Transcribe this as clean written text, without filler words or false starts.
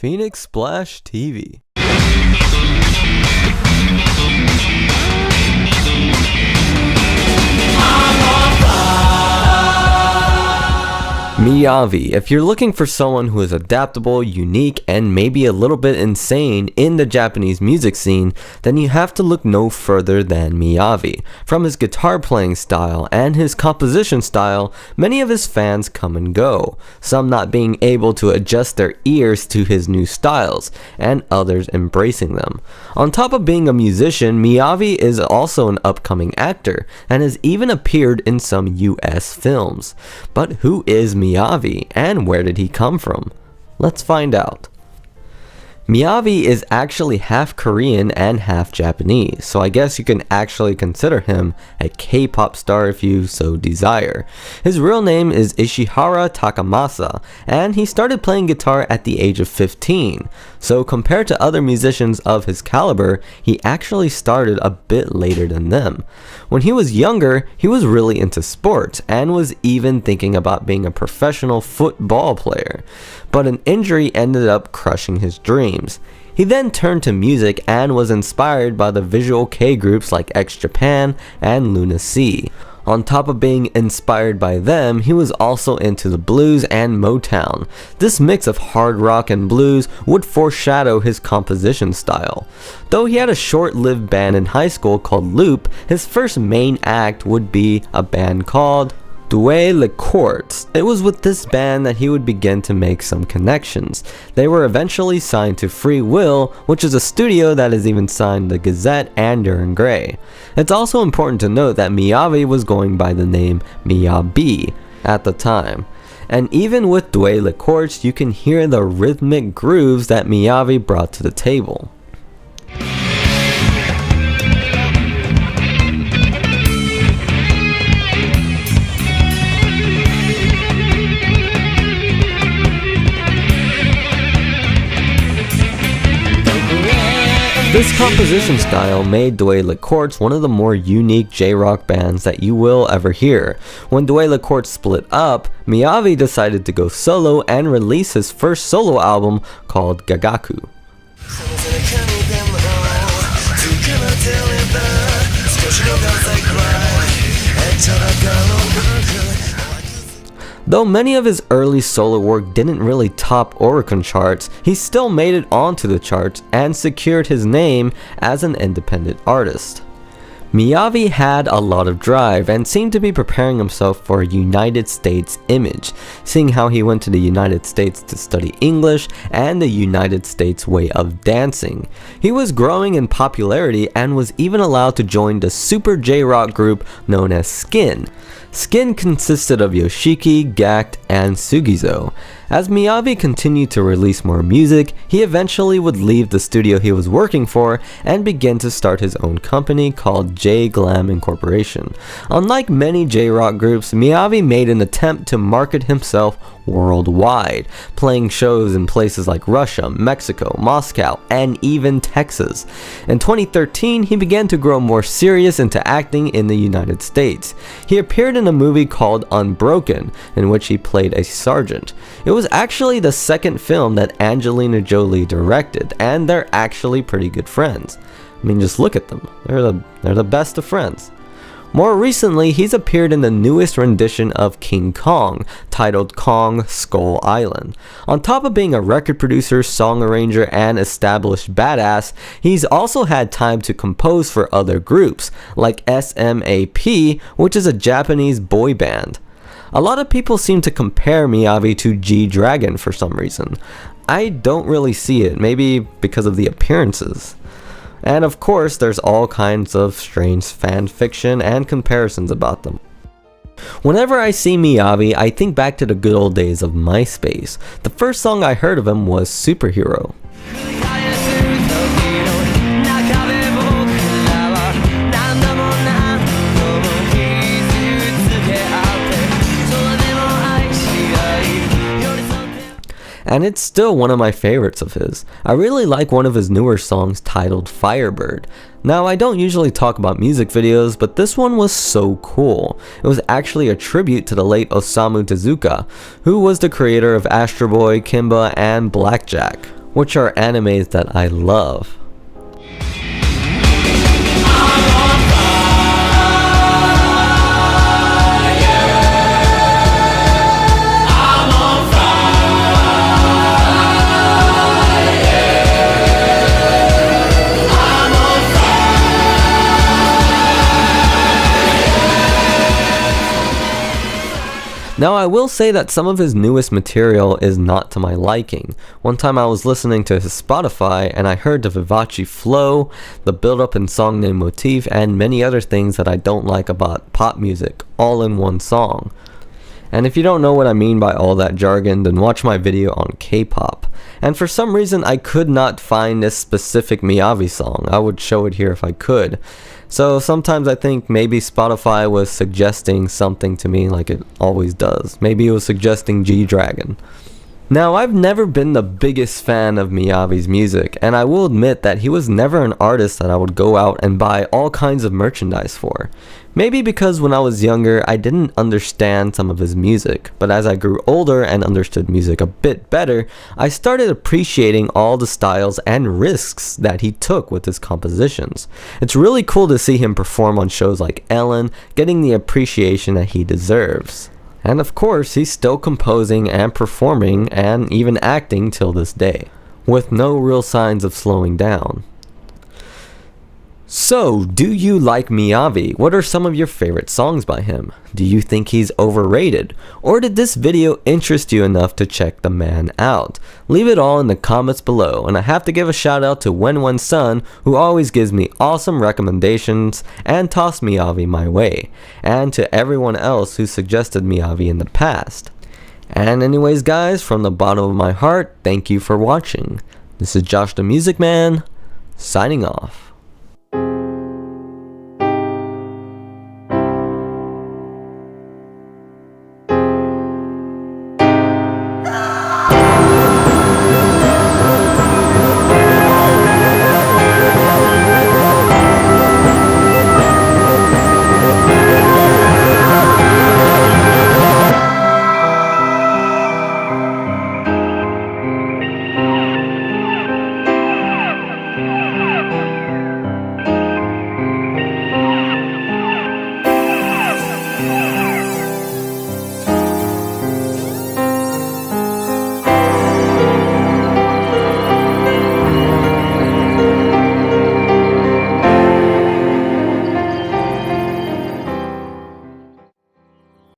Phoenix Splash TV. Miyavi. If you're looking for someone who is adaptable, unique, and maybe a little bit insane in the Japanese music scene, then you have to look no further than Miyavi. From his guitar playing style and his composition style, many of his fans come and go, some not being able to adjust their ears to his new styles, and others embracing them. On top of being a musician, Miyavi is also an upcoming actor, and has even appeared in some US films. But who is Miyavi, and where did he come from? Let's find out. Miyavi is actually half Korean and half Japanese, so I guess you can actually consider him a K-pop star if you so desire. His real name is Ishihara Takamasa, and he started playing guitar at the age of 15. So compared to other musicians of his caliber, he actually started a bit later than them. When he was younger, he was really into sports and was even thinking about being a professional football player. But an injury ended up crushing his dreams. He then turned to music and was inspired by the visual K groups like X Japan and Luna Sea. On top of being inspired by them, he was also into the blues and Motown. This mix of hard rock and blues would foreshadow his composition style. Though he had a short-lived band in high school called Loop, his first main act would be a band called Deux Le Quartz. It was with this band that he would begin to make some connections. They were eventually signed to Free Will, which is a studio that has even signed the Gazette and Duran Gray. It's also important to note that Miyavi was going by the name Miyabi at the time. And even with Deux Le Quartz, you can hear the rhythmic grooves that Miyavi brought to the table. This composition style made Deux Le Quartz one of the more unique J-rock bands that you will ever hear. When Deux Le Quartz split up, Miyavi decided to go solo and release his first solo album called Gagaku. Though many of his early solo work didn't really top Oricon charts, he still made it onto the charts and secured his name as an independent artist. Miyavi had a lot of drive and seemed to be preparing himself for a United States image, seeing how he went to the United States to study English and the United States way of dancing. He was growing in popularity and was even allowed to join the super J-rock group known as Skin. Skin consisted of Yoshiki, Gakt, and Sugizo. As Miyavi continued to release more music, he eventually would leave the studio he was working for and begin to start his own company called J-Glam Incorporation. Unlike many J-rock groups, Miyavi made an attempt to market himself worldwide, playing shows in places like Russia, Mexico, Moscow, and even Texas. In 2013, he began to grow more serious into acting in the United States. He appeared in a movie called Unbroken, in which he played a sergeant. It was actually the second film that Angelina Jolie directed, and they're actually pretty good friends. I mean, just look at them. They're the best of friends. More recently, he's appeared in the newest rendition of King Kong, titled Kong Skull Island. On top of being a record producer, song arranger, and established badass, he's also had time to compose for other groups, like SMAP, which is a Japanese boy band. A lot of people seem to compare Miyavi to G-Dragon for some reason. I don't really see it, maybe because of the appearances. And of course, there's all kinds of strange fan fiction and comparisons about them. Whenever I see Miyavi, I think back to the good old days of MySpace. The first song I heard of him was Superhero. And it's still one of my favorites of his. I really like one of his newer songs titled Firebird. Now, I don't usually talk about music videos, but this one was so cool. It was actually a tribute to the late Osamu Tezuka, who was the creator of Astro Boy, Kimba, and Blackjack. which are animes that I love. Now I will say that some of his newest material is not to my liking. One time I was listening to his Spotify and I heard the Vivace flow, the build-up and song name motif, and many other things that I don't like about pop music, all in one song. And if you don't know what I mean by all that jargon, then watch my video on K-pop. And for some reason I could not find this specific Miyavi song. I would show it here if I could. So sometimes I think maybe Spotify was suggesting something to me like it always does. Maybe it was suggesting G-Dragon. Now, I've never been the biggest fan of Miyavi's music, and I will admit that he was never an artist that I would go out and buy all kinds of merchandise for. Maybe because when I was younger, I didn't understand some of his music, but as I grew older and understood music a bit better, I started appreciating all the styles and risks that he took with his compositions. It's really cool to see him perform on shows like Ellen, getting the appreciation that he deserves. And of course, he's still composing and performing and even acting till this day, with no real signs of slowing down. So, do you like Miyavi? What are some of your favorite songs by him? Do you think he's overrated? Or did this video interest you enough to check the man out? Leave it all in the comments below, and I have to give a shout out to Wen1Sun, who always gives me awesome recommendations and tossed Miyavi my way, and to everyone else who suggested Miyavi in the past. And anyways guys, from the bottom of my heart, thank you for watching. This is Josh the Music Man, signing off.